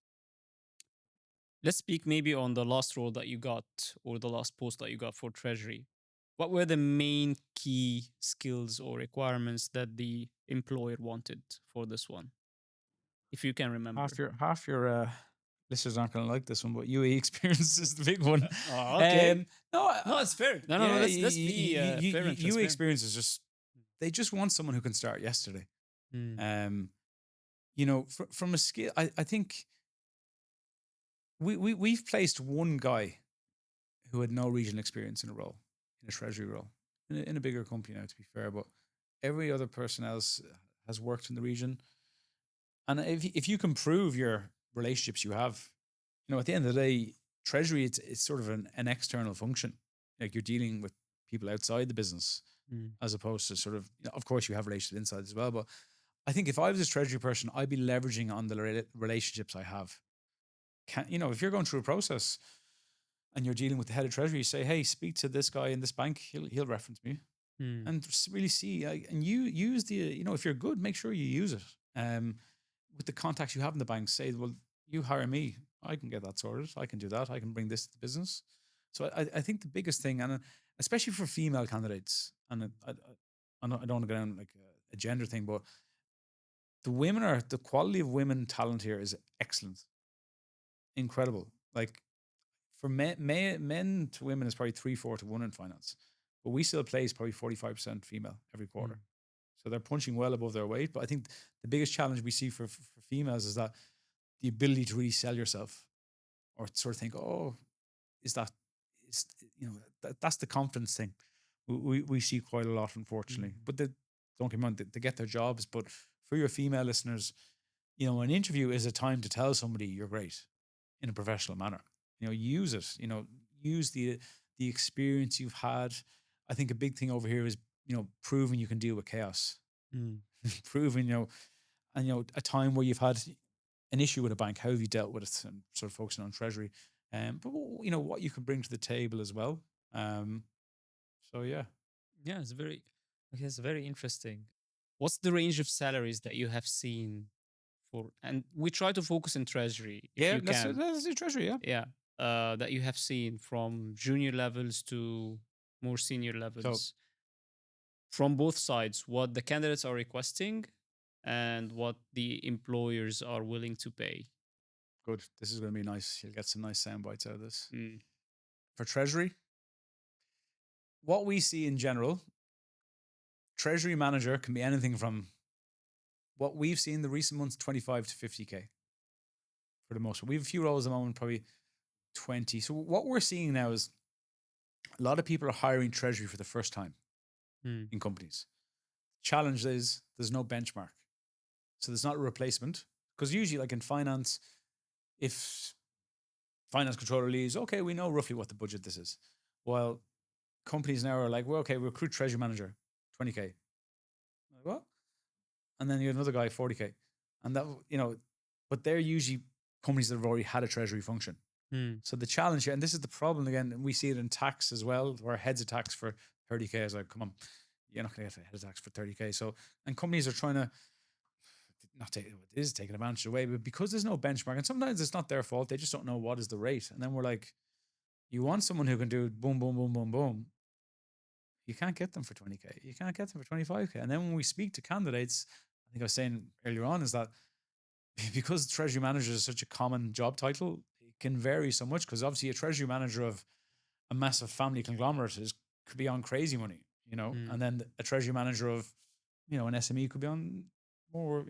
Let's speak maybe on the last role that you got or the last post that you got for Treasury. What were the main key skills or requirements that the employer wanted for this one, if you can remember? Half your listeners aren't going to like this one, but UAE experience is the big one. Oh, okay. No, No, it's fair. No, no, no. yeah, Let's be fair and UAE transparent. experience is just they just want someone who can start yesterday. Mm, Um, from a skill, I think we've placed one guy who had no regional experience in a role, in a treasury role, in a bigger company now, to be fair, but every other person else has worked in the region. And if you can prove your relationships you have, at the end of the day, treasury it's sort of an external function. Like you're dealing with people outside the business, mm, as opposed to sort of, of course you have relationships inside as well. But I think if I was a treasury person, I'd be leveraging on the relationships I have. If you're going through a process and you're dealing with the head of treasury, you say, hey, speak to this guy in this bank. He'll reference me, mm, and really see. And you use if you're good, make sure you use it. With the contacts you have in the bank, say, well, you hire me, I can get that sorted. I can do that. I can bring this to the business. So I think the biggest thing, and especially for female candidates, and I don't want to go down like a gender thing, but the quality of women talent here is excellent, incredible. Like for men to women is probably 3-4 to 1 in finance, but we still place probably 45% female every mm, quarter. So they're punching well above their weight. But I think the biggest challenge we see for females is that the ability to really sell yourself or sort of think, oh, is that, is, that's the confidence thing. We see quite a lot, unfortunately. mm, But don't get me wrong, they get their jobs. But for your female listeners, an interview is a time to tell somebody you're great in a professional manner. Use it. Use the experience you've had. I think a big thing over here is proving you can deal with chaos, mm. proving and a time where you've had an issue with a bank. How have you dealt with it? And sort of focusing on treasury, but what you can bring to the table as well. Um, so yeah, Yeah, it's very, okay, it's very interesting. What's the range of salaries that you have seen for, and we try to focus in treasury if yeah. you Let's can. let's do treasury. Yeah. Yeah, that you have seen from junior levels to more senior So levels from both sides, what the candidates are requesting and what the employers are willing to pay. good. This is going to be nice. You'll get some nice sound bites out of this. Mm, For treasury, what we see in general, treasury manager can be anything from what we've seen the recent months, 25 to 50K for the most part. We have a few roles at the moment, probably 20. So what we're seeing now is a lot of people are hiring treasury for the first time mm, in companies. Challenge is there's no benchmark. So there's not a replacement. Because usually, like in finance, if finance controller leaves, okay, we know roughly what the budget this is. While companies now are like, well, okay, recruit treasury manager, 20K. Like, what? and then you have another guy 40K, and that but they're usually companies that have already had a treasury function. Mm. So the challenge here, and this is the problem again, and we see it in tax as well, where heads of tax for 30K is like, come on, you're not going to get a head of tax for 30K. So, and companies are trying to not take it is taking advantage away, but because there's no benchmark, and sometimes it's not their fault, they just don't know what is the rate. And then we're like, you want someone who can do boom, boom, boom, boom, boom. You can't get them for 20K. You can't get them for 25K. And then when we speak to candidates, I think I was saying earlier on, is that because treasury manager is such a common job title, it can vary so much. Because obviously, a treasury manager of a massive family conglomerate could be on crazy money, Mm. and then a treasury manager of, an SME could be on more,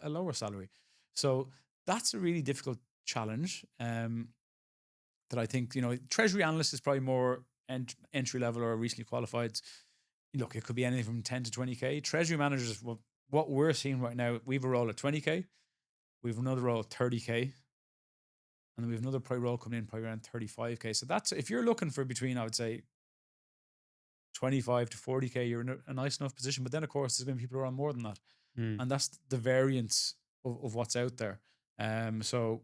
a lower salary. So that's a really difficult challenge. That I think, treasury analyst is probably more entry level or recently qualified. Look, it could be anything from 10 to 20K. Treasury managers, what we're seeing right now, we have a role at 20K, we have another role at 30K, and then we have another probably role coming in probably around 35K. So that's, if you're looking for between, I would say, 25 to 40K, you're in a nice enough position. But then, of course, there's going to be people who are on more than that. Mm. And that's the variance of what's out there. So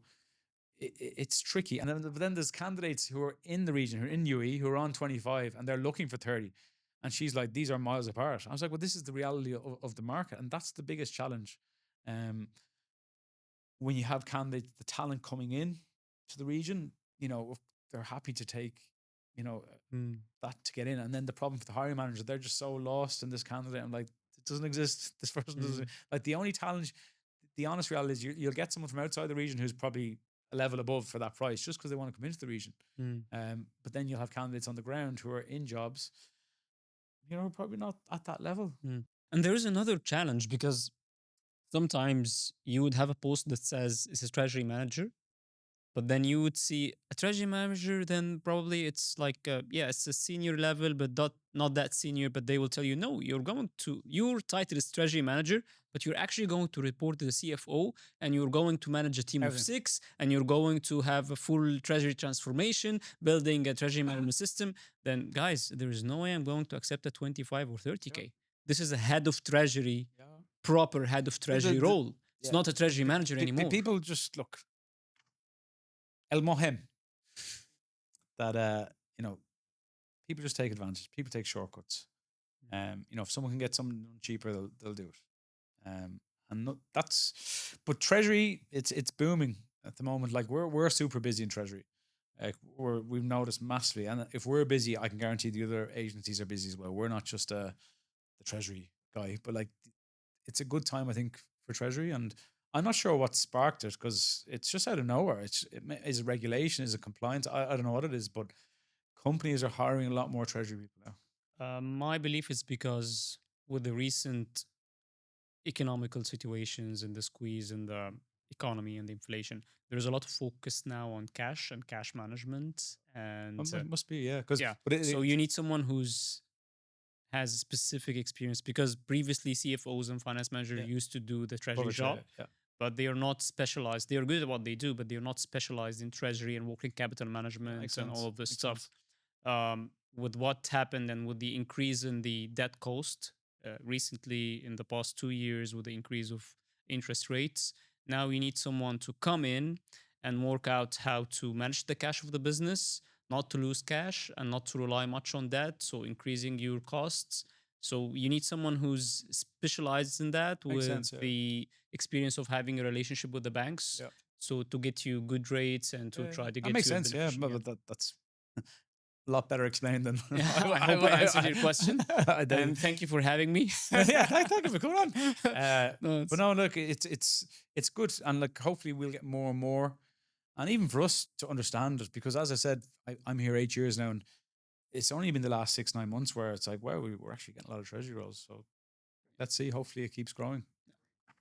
it's tricky. And then there's candidates who are in the region, who are in UAE, who are on 25 and they're looking for 30. And she's like, these are miles apart. I was like, well, this is the reality of the market. And that's the biggest challenge. When you have candidates, the talent coming in to the region, they're happy to take, Mm. that to get in. And then the problem for the hiring manager, they're just so lost in this candidate. I'm like, it doesn't exist. This person doesn't. Mm. Like, the only challenge, the honest reality is you'll get someone from outside the region who's probably a level above for that price just because they want to come into the region. Mm. But then you'll have candidates on the ground who are in jobs, probably not at that level. Mm. And there is another challenge because sometimes you would have a post that says it's a treasury manager, but then you would see a treasury manager, then probably it's like, yeah, it's a senior level, but not that senior. But they will tell you, no, your title is treasury manager, but you're actually going to report to the CFO and you're going to manage a team of Everything. 6 and you're going to have a full treasury transformation, building a treasury management system. Then, guys, there is no way I'm going to accept a 25 or 30K. Yeah. This is a head of treasury, Yeah. proper head of treasury role. It's Yeah. not a treasury manager anymore. People just look, El Mohem, that, people just take advantage. People take shortcuts. If someone can get something done cheaper, they'll do it. And but Treasury, it's booming at the moment. Like, we're super busy in Treasury. Like, we've noticed massively, and if we're busy, I can guarantee the other agencies are busy as well. We're not just the Treasury guy, but like, it's a good time, I think, for Treasury. And I'm not sure what sparked it, because it's just out of nowhere. Is it regulation? Is it compliance? I don't know what it is, but companies are hiring a lot more Treasury people now. My belief is because with the recent economical situations and the squeeze in the economy and the inflation, there's a lot of focus now on cash and cash management. And Must be, yeah. Because, yeah, but so you need someone who's has specific experience, because previously CFOs and finance managers Yeah. used to do the treasury Publish, job, yeah. but they are not specialized. They are good at what they do, but they're not specialized in treasury and working capital management Makes and sense. all of this Makes stuff. sense. With what happened and with the increase in the debt cost recently in the past 2 years, with the increase of interest rates, now you need someone to come in and work out how to manage the cash of the business, not to lose cash and not to rely much on debt, so increasing your costs. So you need someone who's specialized in that, Makes with sense, yeah. the experience of having a relationship with the banks. Yeah. So to get you good rates and to try to That get makes you a sense, yeah. beneficial. But that's a lot better explained than I hope I answered your question. I did. And thank you for having me. Yeah, thank you for coming on. No, But no, look, it's good, and like, hopefully we'll get more and more, and even for us to understand it, because as I said, I'm here 8 years now, and it's only been the last 6-9 months where it's like, wow, we're actually getting a lot of treasury roles. So let's see. Hopefully, it keeps growing.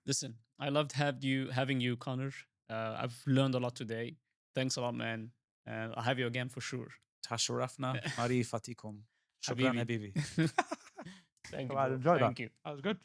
listen, I loved having you, Connor. I've learned a lot today. Thanks a lot, man. I'll have you again for sure. Tasharafna Marifatikum. Shukran, Habibi. Habibi. Thank you, Well, I bro. enjoyed that. Thank you. That was good.